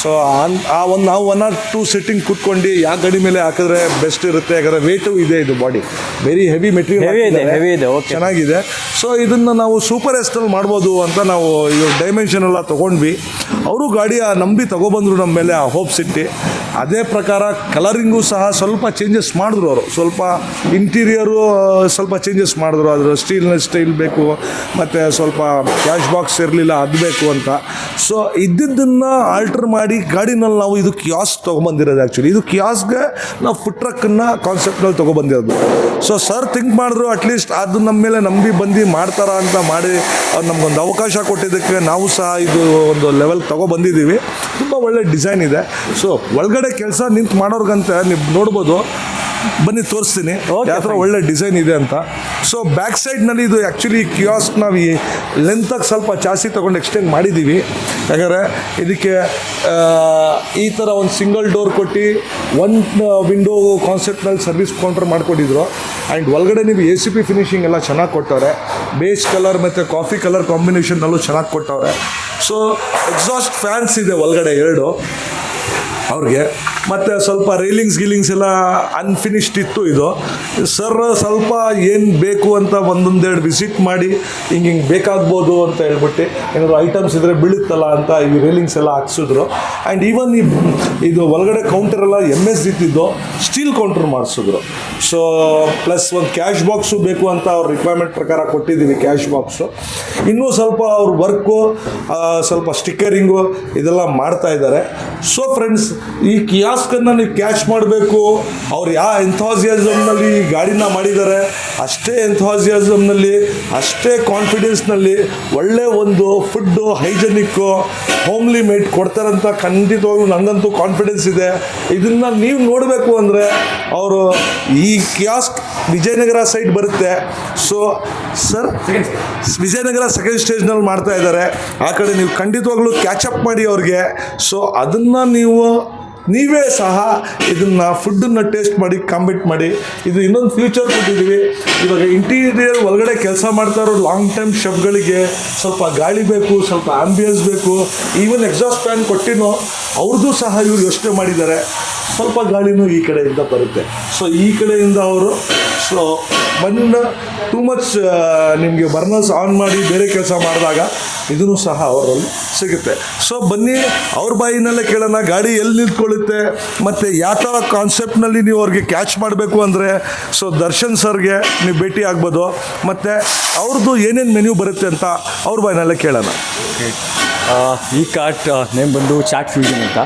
ಸೊ ನಾವು 1 or 2 ಸಿಟ್ಟಿಂಗ್ ಕೂತ್ಕೊಂಡು ಯಾವ ಗಾಡಿ ಮೇಲೆ ಹಾಕಿದ್ರೆ ಬೆಸ್ಟ್ ಇರುತ್ತೆ, ಯಾಕಂದರೆ ವೇಟು ಇದೆ, ಇದು body very heavy material heavy ಇದೆ ಓಕೆ ಚೆನ್ನಾಗಿದೆ. ಸೊ ಇದನ್ನು ನಾವು ಸೂಪರ್ ಎಸ್ಟಲ್ಲಿ ಮಾಡ್ಬೋದು ಅಂತ ನಾವು ಇವಾಗ ಡೈಮೆನ್ಷನ್ ಎಲ್ಲ ತೊಗೊಂಡ್ವಿ. ಅವರು ಗಾಡಿಯ ನಂಬಿ ತೊಗೊಬಂದರು ನಮ್ಮ ಮೇಲೆ ಆ ಹೋಪ್ಸ್ ಇಟ್ಟು. ಅದೇ ಪ್ರಕಾರ ಕಲರಿಂಗು ಸಹ ಸ್ವಲ್ಪ ಚೇಂಜಸ್ ಮಾಡಿದ್ರು ಅವರು. ಸ್ವಲ್ಪ ಇಂಟೀರಿಯರು ಸ್ವಲ್ಪ ಚೇಂಜಸ್ ಮಾಡಿದ್ರು. ಅದರ ಸ್ಟೈಲ್ ಬೇಕು, ಮತ್ತು ಸ್ವಲ್ಪ ಕ್ಯಾಶ್ ಬಾಕ್ಸ್ ಇರಲಿಲ್ಲ, ಅದು ಬೇಕು ಅಂತ. ಸೊ ಇದ್ದಿದ್ದನ್ನು ಆಲ್ಟರ್ ಮಾಡಿ ಗಾಡಿನಲ್ಲಿ ನಾವು ಇದು ಕಿಯಾಸ್ಕ್ ತೊಗೊಬಂದಿರೋದು. ಆ್ಯಕ್ಚುಲಿ ಇದು ಕಿಯಾಸ್ಗೆ ನಾವು ಫುಡ್ ಟ್ರಕ್ಕನ್ನು ಕಾನ್ಸೆಪ್ಟ್ನಲ್ಲಿ ತೊಗೊಬಂದಿರೋದು. ಸೊ ಸರ್ ಥಿಂಕ್ ಮಾಡಿದ್ರು ಅಟ್ಲೀಸ್ಟ್ ಅದು ನಮ್ಮ ಮೇಲೆ ನಂಬಿ ಬಂದು ಮಾಡ್ತಾರ ಅಂತ ಮಾಡಿ ಅವ್ರು ನಮಗೊಂದು ಅವಕಾಶ ಕೊಟ್ಟಿದ್ದಕ್ಕೆ ನಾವು ಸಹ ಇದು ಒಂದು ಲೆವೆಲ್ ತೊಗೊಬಂದಿದ್ದೀವಿ. ತುಂಬ ಒಳ್ಳೆ ಡಿಸೈನ್ ಇದೆ. ಸೊ ಒಳಗಡೆ ಕೆಲಸ ನಿಂತು ಮಾಡೋರ್ಗಂತ ನೀವು ನೋಡ್ಬೋದು, ಬನ್ನಿ ತೋರಿಸ್ತೀನಿ ಯಾವ ಥರ ಒಳ್ಳೆ ಡಿಸೈನ್ ಇದೆ ಅಂತ. ಸೊ ಬ್ಯಾಕ್ ಸೈಡ್ನಲ್ಲಿ ಇದು ಆ್ಯಕ್ಚುಲಿ ಕಿಯಾಸ್ಕ್ ನಾವು ಈ ಲೆಂತಾಗಿ ಸ್ವಲ್ಪ ಜಾಸ್ತಿ ತೊಗೊಂಡು ಎಕ್ಸ್ಟೆಂಡ್ ಮಾಡಿದ್ದೀವಿ. ಯಾಕಂದರೆ ಇದಕ್ಕೆ ಈ ಥರ ಒಂದು ಸಿಂಗಲ್ ಡೋರ್ ಕೊಟ್ಟು 1 ವಿಂಡೋ ಕಾನ್ಸೆಪ್ಟ್ನಲ್ಲಿ ಸರ್ವಿಸ್ ಕೌಂಟರ್ ಮಾಡಿಕೊಟ್ಟಿದ್ರು. ಆ್ಯಂಡ್ ಒಳಗಡೆ ನೀವು ACP ಫಿನಿಷಿಂಗ್ ಎಲ್ಲ ಚೆನ್ನಾಗಿ ಕೊಟ್ಟವ್ರೆ. ಬೇಸ್ ಕಲರ್ ಮತ್ತು ಕಾಫಿ ಕಲರ್ ಕಾಂಬಿನೇಷನ್ನಲ್ಲೂ ಚೆನ್ನಾಗಿ ಕೊಟ್ಟವ್ರೆ. ಸೊ ಎಕ್ಸಾಸ್ಟ್ ಫ್ಯಾನ್ಸ್ ಇದೆ ಒಳಗಡೆ 2 ಅವ್ರಿಗೆ. ಮತ್ತು ಸ್ವಲ್ಪ ರೈಲಿಂಗ್ಸ್ ಎಲ್ಲ ಅನ್ಫಿನಿಶ್ಡ್ ಇತ್ತು. ಇದು ಸರ್ ಸ್ವಲ್ಪ ಏನು ಬೇಕು ಅಂತ 1-2 ವಿಸಿಟ್ ಮಾಡಿ ಹಿಂಗೆ ಬೇಕಾಗ್ಬೋದು ಅಂತ ಹೇಳ್ಬಿಟ್ಟು ಏನಾದರೂ ಐಟಮ್ಸ್ ಇದ್ದರೆ ಬೀಳುತ್ತಲ್ಲ ಅಂತ ಈ ರೈಲಿಂಗ್ಸ್ ಎಲ್ಲ ಹಾಕ್ಸಿದ್ರು. ಆ್ಯಂಡ್ ಈವನ್ ಇದು ಒಳಗಡೆ ಕೌಂಟರೆಲ್ಲ MS ಇದ್ದಿದ್ದು ಸ್ಟೀಲ್ ಕೌಂಟರ್ ಮಾಡಿಸಿದ್ರು. ಸೊ ಪ್ಲಸ್ ಒಂದು ಕ್ಯಾಶ್ ಬಾಕ್ಸು ಬೇಕು ಅಂತ ಅವ್ರ ರಿಕ್ವೈರ್ಮೆಂಟ್ ಪ್ರಕಾರ ಕೊಟ್ಟಿದ್ದೀವಿ ಕ್ಯಾಶ್ ಬಾಕ್ಸು. ಇನ್ನೂ ಸ್ವಲ್ಪ ಅವ್ರ ವರ್ಕು, ಸ್ವಲ್ಪ ಸ್ಟಿಕ್ಕರಿಂಗು ಇದೆಲ್ಲ ಮಾಡ್ತಾ ಇದ್ದಾರೆ. ಸೊ ಫ್ರೆಂಡ್ಸ್, ಈ ಕಿಯಾಸ್ಕನ್ನು ನೀವು ಕ್ಯಾಚ್ ಮಾಡಬೇಕು. ಅವ್ರು ಯಾವ ಎಂಥಾಸಿಯಾಸಮ್ನಲ್ಲಿ ಈ ಗಾಡಿನ ಮಾಡಿದ್ದಾರೆ, ಅಷ್ಟೇ ಎಂಥಾಸಿಯಾಸಮ್ನಲ್ಲಿ, ಅಷ್ಟೇ ಕಾನ್ಫಿಡೆನ್ಸ್ನಲ್ಲಿ ಒಳ್ಳೆ ಒಂದು ಫುಡ್ಡು ಹೈಜೆನಿಕ್ಕು ಹೋಮ್ಲಿ ಮೇಡ್ ಕೊಡ್ತಾರಂತ ಖಂಡಿತವಾಗ್ಲೂ ನನಗಂತೂ ಕಾನ್ಫಿಡೆನ್ಸ್ ಇದೆ. ಇದನ್ನು ನೀವು ನೋಡಬೇಕು ಅಂದರೆ ಅವರು ಈ ಕಿಯಾಸ್ಕ್ ವಿಜಯನಗರ ಸೈಡ್ ಬರುತ್ತೆ. ಸೊ ಸರ್ ವಿಜಯನಗರ ಸೆಕೆಂಡ್ ಸ್ಟೇಜ್ನಲ್ಲಿ ಮಾಡ್ತಾ ಇದ್ದಾರೆ. ಆ ಕಡೆ ನೀವು ಖಂಡಿತವಾಗ್ಲೂ ಕ್ಯಾಚಪ್ ಮಾಡಿ ಅವ್ರಿಗೆ. ಸೊ ಅದನ್ನು ನೀವೇ ಸಹ ಇದನ್ನು ಫುಡ್ಡನ್ನು ಟೇಸ್ಟ್ ಮಾಡಿ ಕಾಂಬಿಟ್ ಮಾಡಿ. ಇದು ಇನ್ನೊಂದು ಫ್ಯೂಚರ್ ಕೊಟ್ಟಿದ್ದೀವಿ. ಇವಾಗ ಇಂಟೀರಿಯರ್ ಒಳಗಡೆ ಕೆಲಸ ಮಾಡ್ತಾ ಇರೋ ಲಾಂಗ್ ಟೈಮ್ ಶೆಫ್ಗಳಿಗೆ ಸ್ವಲ್ಪ ಗಾಳಿ ಬೇಕು, ಸ್ವಲ್ಪ ಆಂಬಿಯನ್ಸ್ ಬೇಕು. ಈವನ್ ಎಕ್ಸಾಸ್ಟ್ ಫ್ಯಾನ್ ಕೊಟ್ಟಿನೋ ಅವ್ರದ್ದು ಸಹ ಇವರು ಯೋಚನೆ ಮಾಡಿದ್ದಾರೆ, ಸ್ವಲ್ಪ ಗಾಳಿನೂ ಈ ಕಡೆಯಿಂದ ಬರುತ್ತೆ. ಸೊ ಈ ಕಡೆಯಿಂದ ಅವರು ಸೊ ಟೂ ಮಚ್ ನಿಮಗೆ ಬರ್ನರ್ಸ್ ಆನ್ ಮಾಡಿ ಬೇರೆ ಕೆಲಸ ಮಾಡಿದಾಗ ಇದೂ ಸಹ ಅವರಲ್ಲಿ ಸಿಗುತ್ತೆ. ಸೊ ಬನ್ನಿ ಅವ್ರ ಬಾಯಿನಲ್ಲೇ ಕೇಳೋಣ ಗಾಡಿ ಎಲ್ಲಿ ನಿಂತ್ಕೊಳ್ಳುತ್ತೆ ಮತ್ತು ಯಾವ ಥರ ಕಾನ್ಸೆಪ್ಟ್ನಲ್ಲಿ ನೀವು ಅವ್ರಿಗೆ ಕ್ಯಾಚ್ ಮಾಡಬೇಕು ಅಂದರೆ ಸೊ ದರ್ಶನ್ ಸರ್ಗೆ ನೀವು ಭೇಟಿ ಆಗ್ಬೋದು. ಮತ್ತು ಅವ್ರದ್ದು ಏನೇನು ಮೆನ್ಯೂ ಬರುತ್ತೆ ಅಂತ ಅವ್ರ ಬಾಯಿನಲ್ಲೇ ಕೇಳೋಣ. ಈ ಕಾರ್ಟ್ ನೇಮ್ ಬಂದು ಚಾಟ್ ಫ್ಯೂಷನ್ ಅಂತ.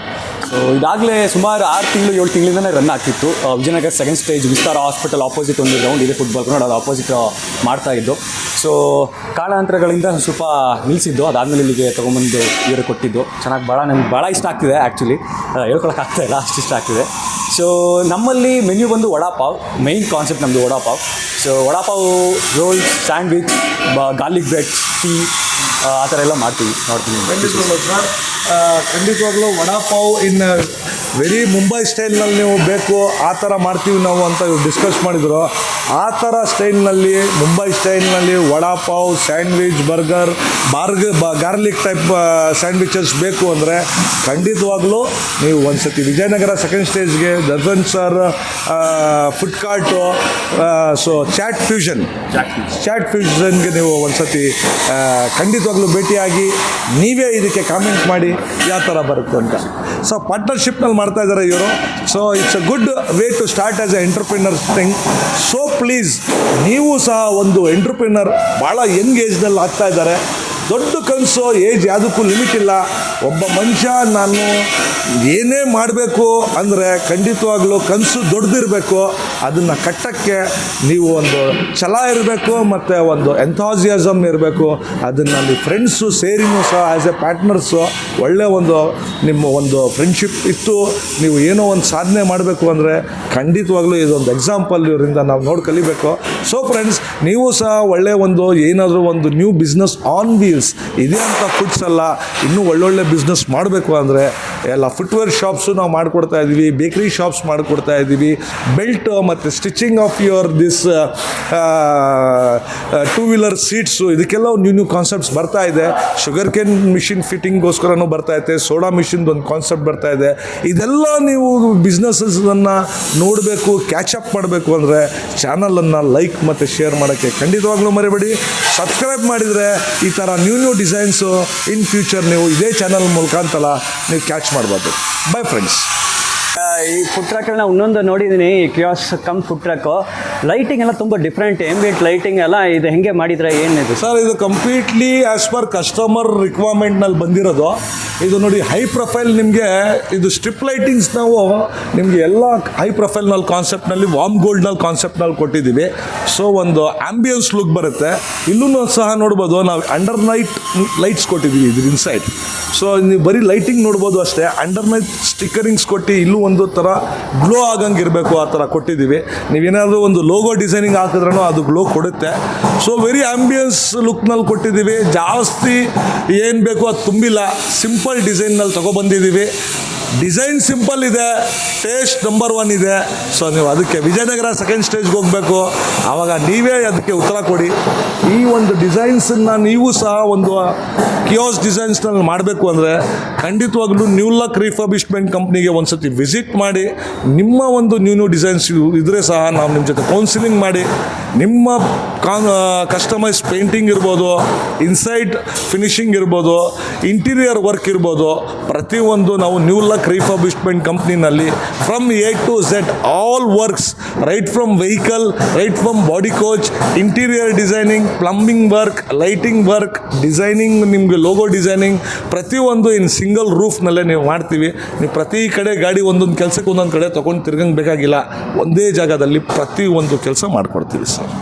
ಸೊ ಇದಾಗಲೇ ಸುಮಾರು 6 ತಿಂಗಳು 7 ತಿಂಗಳಿಂದನೇ ರನ್ ಆಗ್ತಿತ್ತು. ವಿಜಯನಗರ ಸೆಕೆಂಡ್ ಸ್ಟೇಜ್ ವಿಸ್ತಾರ ಹಾಸ್ಪಿಟಲ್ ಆಪೋಸಿಟ್ ಒಂದು ಗ್ರೌಂಡ್ ಇದೆ, ಫುಟ್ಬಾಲ್ ಗ್ರೌಂಡ್, ಅದು ಆಪೋಸಿಟ್ ಮಾಡ್ತಾಯಿದ್ದು. ಸೊ ಕಾರಣಾಂತರಗಳಿಂದ ಸ್ವಲ್ಪ ನಿಲ್ಲಿಸಿದ್ದು. ಅದಾದಮೇಲೆ ಇಲ್ಲಿಗೆ ತೊಗೊಂಬಂದು ಇವರು ಕೊಟ್ಟಿದ್ದು ಚೆನ್ನಾಗಿ ನನಗೆ ಭಾಳ ಇಷ್ಟ ಆಗ್ತಿದೆ. ಆ್ಯಕ್ಚುಲಿ ಹೇಳ್ಕೊಳಕ್ಕಾಗ್ತಾಯಿಲ್ಲ, ಅಷ್ಟು ಇಷ್ಟ ಆಗ್ತಿದೆ. ಸೊ ನಮ್ಮಲ್ಲಿ ಮೆನ್ಯೂ ಬಂದು ವಡಾಪಾವ್, ಮೈನ್ ಕಾನ್ಸೆಪ್ಟ್ ನಮ್ಮದು vada pav. So vada pav, roll, sandwich, garlic bread, tea, ಆ ಥರ ಎಲ್ಲ ಮಾಡ್ತೀವಿ. ಖಂಡಿತವಾಗ್ಲೂ ವಡಾಪಾವ್ ಇನ್ ವೆರಿ ಮುಂಬೈ ಸ್ಟೈಲ್ನಲ್ಲಿ ನೀವು ಬೇಕು ಆ ಥರ ಮಾಡ್ತೀವಿ ನಾವು ಅಂತ ಇವ್ರು ಡಿಸ್ಕಸ್ ಮಾಡಿದರು. ಆ ಥರ ಸ್ಟೈಲ್ನಲ್ಲಿ, ಮುಂಬೈ ಸ್ಟೈಲ್ನಲ್ಲಿ vada pav, sandwich, burger, garlic type sandwiches ಬೇಕು ಅಂದರೆ ಖಂಡಿತವಾಗ್ಲೂ ನೀವು ಒಂದು ಸತಿ ವಿಜಯನಗರ ಸೆಕೆಂಡ್ ಸ್ಟೇಜ್ಗೆ Darshan sir food cart, so chaat ಫ್ಯೂಷನ್ಗೆ ನೀವು ಒಂದು ಸತಿ ಖಂಡಿತವಾಗ್ಲೂ ಭೇಟಿಯಾಗಿ ನೀವೇ ಇದಕ್ಕೆ ಕಾಮೆಂಟ್ ಮಾಡಿ ಯಾವ ಥರ ಬರುತ್ತೆ ಅಂತ. ಸೊ ಪಾರ್ಟ್ನರ್ಶಿಪ್ನಲ್ಲಿ ಮಾಡ್ತಾ ಇದ್ದಾರೆ ಇವರು. So it's a good way to start as a entrepreneur thing. So please ನೀವು ಸಹ ಒಂದು ಎಂಟರ್ಪ್ರಿನರ್, ಭಾಳ ಯಂಗ್ ಏಜ್ನಲ್ಲಿ ಆಗ್ತಾ ಇದ್ದಾರೆ. ದೊಡ್ಡ ಕನಸು, ಏಜ್ ಯಾವುದಕ್ಕೂ ಲಿಮಿಟ್ ಇಲ್ಲ. ಒಬ್ಬ ಮನುಷ್ಯ ನಾನು ಏನೇ ಮಾಡಬೇಕು ಅಂದರೆ ಖಂಡಿತವಾಗ್ಲೂ ಕನಸು ದೊಡ್ಡದಿರಬೇಕು. ಅದನ್ನು ಕಟ್ಟೋಕ್ಕೆ ನೀವು ಒಂದು ಛಲ ಇರಬೇಕು ಮತ್ತು ಒಂದು ಎಂಥಾಸಿಯಾಸಮ್ ಇರಬೇಕು. ಅದನ್ನು ನೀವು ಫ್ರೆಂಡ್ಸು ಸೇರಿನೂ ಸಹ ಆ್ಯಸ್ ಎ ಪಾರ್ಟ್ನರ್ಸು ಒಳ್ಳೆಯ ಒಂದು ನಿಮ್ಮ ಒಂದು ಫ್ರೆಂಡ್ಶಿಪ್ ಇತ್ತು, ನೀವು ಏನೋ ಒಂದು ಸಾಧನೆ ಮಾಡಬೇಕು ಅಂದರೆ ಖಂಡಿತವಾಗ್ಲೂ ಇದೊಂದು ಎಕ್ಸಾಂಪಲ್ ಇವರಿಂದ ನಾವು ನೋಡಿ ಕಲಿಬೇಕು. ಸೊ ಫ್ರೆಂಡ್ಸ್, ನೀವು ಸಹ ಒಳ್ಳೆಯ ಒಂದು ಏನಾದರೂ ಒಂದು ನ್ಯೂ ಬಿಸ್ನೆಸ್ ಆನ್ ವೀಲ್ಸ್ ಇದೆ ಅಂತ ಫುಡ್ಸ್ ಅಲ್ಲ, ಇನ್ನೂ ಒಳ್ಳೊಳ್ಳೆ ಬಿಸ್ನೆಸ್ ಮಾಡಬೇಕು ಅಂದರೆ ಎಲ್ಲ ಫುಟ್ವೇರ್ ಶಾಪ್ಸು ನಾವು ಮಾಡಿಕೊಡ್ತಾ ಇದ್ದೀವಿ, ಬೇಕ್ರಿ ಶಾಪ್ಸ್ ಮಾಡಿಕೊಡ್ತಾ ಇದ್ದೀವಿ, ಬೆಲ್ಟ್ ಮತ್ತು stitching of your this two wheeler seats, ಇದಕ್ಕೆಲ್ಲ ನ್ಯೂ ಕಾನ್ಸೆಪ್ಟ್ಸ್ ಬರ್ತಾ ಇದೆ. ಶುಗರ್ ಕೇನ್ ಮಿಷಿನ್ ಫಿಟ್ಟಿಂಗ್ಗೋಸ್ಕರನೂ ಬರ್ತಾ ಇದೆ, ಸೋಡಾ ಮಿಷಿನ್ದು ಒಂದು ಕಾನ್ಸೆಪ್ಟ್ ಬರ್ತಾ ಇದೆ. ಇದೆಲ್ಲ ನೀವು ಬಿಸ್ನೆಸ್ಸನ್ನು ನೋಡಬೇಕು, ಕ್ಯಾಚಪ್ ಮಾಡಬೇಕು ಅಂದರೆ ಚಾನಲನ್ನು ಲೈಕ್ ಮತ್ತು ಶೇರ್ ಮಾಡೋಕ್ಕೆ ಖಂಡಿತವಾಗ್ಲೂ ಮರಿಬೇಡಿ. ಸಬ್ಸ್ಕ್ರೈಬ್ ಮಾಡಿದರೆ ಈ ಥರ ನ್ಯೂ ಡಿಸೈನ್ಸು ಇನ್ ಫ್ಯೂಚರ್ ನೀವು ಇದೇ ಚಾನಲ್ ಮುಖಾಂತರ ನೀವು ಕ್ಯಾಚ್ ಮಾಡ್ಬೋದು. By friends. ಈ ಫುಡ್ ಟ್ರಕ್ಗಳನ್ನ ಇನ್ನೊಂದು ನೋಡಿದ್ದೀನಿ, ಈ Kia's come food truck lighting ಎಲ್ಲ ತುಂಬ ಡಿಫ್ರೆಂಟ್, ಎಂಬಿಯಂಟ್ ಲೈಟಿಂಗ್ ಎಲ್ಲ ಇದು ಹೆಂಗೆ ಮಾಡಿದರೆ ಏನಿದೆ ಸರ್? ಇದು ಕಂಪ್ಲೀಟ್ಲಿ ಆ್ಯಸ್ ಪರ್ ಕಸ್ಟಮರ್ ರಿಕ್ವೈರ್ಮೆಂಟ್ನಲ್ಲಿ ಬಂದಿರೋದು. ಇದು ನೋಡಿ ಹೈ ಪ್ರೊಫೈಲ್, ನಿಮಗೆ ಇದು ಸ್ಟ್ರಿಪ್ ಲೈಟಿಂಗ್ಸ್ ನಾವು ನಿಮಗೆ ಎಲ್ಲ ಹೈ ಪ್ರೊಫೈಲ್ನಲ್ಲಿ ಕಾನ್ಸೆಪ್ಟ್ನಲ್ಲಿ ವಾರ್ಮ್ ಗೋಲ್ಡ್ನಲ್ಲಿ ಕಾನ್ಸೆಪ್ಟ್ನಲ್ಲಿ ಕೊಟ್ಟಿದ್ದೀವಿ. ಸೊ ಒಂದು ಆಂಬಿಯನ್ಸ್ ಲುಕ್ ಬರುತ್ತೆ. ಇಲ್ಲೂ ಸಹ ನೋಡ್ಬೋದು, ನಾವು ಅಂಡರ್ ನೈಟ್ ಲೈಟ್ಸ್ ಕೊಟ್ಟಿದ್ದೀವಿ ಇದ್ರ ಇನ್ಸೈಡ್. ಸೊ ನೀವು ಬರೀ ಲೈಟಿಂಗ್ ನೋಡ್ಬೋದು ಅಷ್ಟೇ, ಅಂಡರ್ ನೈಟ್ ಸ್ಟಿಕ್ಕರಿಂಗ್ಸ್ ಕೊಟ್ಟು ಇಲ್ಲೂ ಒಂದು ಥರ ಗ್ಲೋ ಆಗಂಗೆ ಇರಬೇಕು ಆ ಥರ ಕೊಟ್ಟಿದ್ದೀವಿ. ನೀವೇನಾದರೂ ಒಂದು ಲೋಗೋ ಡಿಸೈನಿಂಗ್ ಹಾಕಿದ್ರೂ ಅದು ಗ್ಲೋ ಕೊಡುತ್ತೆ. ಸೊ ವೆರಿ ಆಂಬಿಯನ್ಸ್ ಲುಕ್ನಲ್ಲಿ ಕೊಟ್ಟಿದ್ದೀವಿ. ಜಾಸ್ತಿ ಏನು ಬೇಕೋ ಅದು ತುಂಬಿಲ್ಲ, ಸಿಂಪಲ್ ಡಿಸೈನ್ನಲ್ಲಿ ತೊಗೊಬಂದಿದ್ದೀವಿ. ಡಿಸೈನ್ ಸಿಂಪಲ್ ಇದೆ, ಟೇಸ್ಟ್ ನಂಬರ್ 1 ಇದೆ. ಸೊ ನೀವು ಅದಕ್ಕೆ ವಿಜಯನಗರ ಸೆಕೆಂಡ್ ಸ್ಟೇಜ್ಗೆ ಹೋಗಬೇಕು, ಆವಾಗ ನೀವೇ ಅದಕ್ಕೆ ಉತ್ತರ ಕೊಡಿ. ಈ ಒಂದು ಡಿಸೈನ್ಸನ್ನು ನೀವು ಸಹ ಒಂದು ಕಿಯಾಸ್ ಡಿಸೈನ್ಸ್ನಲ್ಲಿ ಮಾಡಬೇಕು ಅಂದರೆ ಖಂಡಿತವಾಗ್ಲೂ ನ್ಯೂ ಲಕ್ ರಿಫರ್ಬಿಶ್ಮೆಂಟ್ ಕಂಪ್ನಿಗೆ ಒಂದು ಸತಿ ವಿಸಿಟ್ ಮಾಡಿ. ನಿಮ್ಮ ಒಂದು ನ್ಯೂ ಡಿಸೈನ್ಸ್ ಇದ್ದರೆ ಸಹ ನಾವು ನಿಮ್ಮ ಜೊತೆ ಕೌನ್ಸಿಲಿಂಗ್ ಮಾಡಿ ನಿಮ್ಮ ಕಸ್ಟಮೈಸ್ ಪೇಂಟಿಂಗ್ ಇರ್ಬೋದು, ಇನ್ಸೈಡ್ ಫಿನಿಷಿಂಗ್ ಇರ್ಬೋದು, ಇಂಟೀರಿಯರ್ ವರ್ಕ್ ಇರ್ಬೋದು, ಪ್ರತಿಯೊಂದು ನಾವು ನ್ಯೂ ಲಕ್ ರಿಫರ್ಬಿಶ್ಮೆಂಟ್ ಕಂಪ್ನಿನಲ್ಲಿ from A to Z all works, right from vehicle, right from body coach, interior designing, plumbing work, lighting work, designing, ನಿಮಗೆ ಲೋಗೋ ಡಿಸೈನಿಂಗ್, ಪ್ರತಿಯೊಂದು ಇನ್ ಸಿಂಗಲ್ ರೂಫ್ನಲ್ಲೇ ನೀವು ಮಾಡ್ತೀವಿ. ನೀವು ಪ್ರತಿ ಕಡೆ ಗಾಡಿ ಒಂದೊಂದು ಕೆಲಸಕ್ಕೆ ಒಂದೊಂದು ಕಡೆ ತೊಗೊಂಡು ತಿರ್ಗಂಗೆ ಬೇಕಾಗಿಲ್ಲ, ಒಂದೇ ಜಾಗದಲ್ಲಿ ಪ್ರತಿಯೊಂದು ಕೆಲಸ ಮಾಡಿಕೊಡ್ತೀವಿ ಸರ್.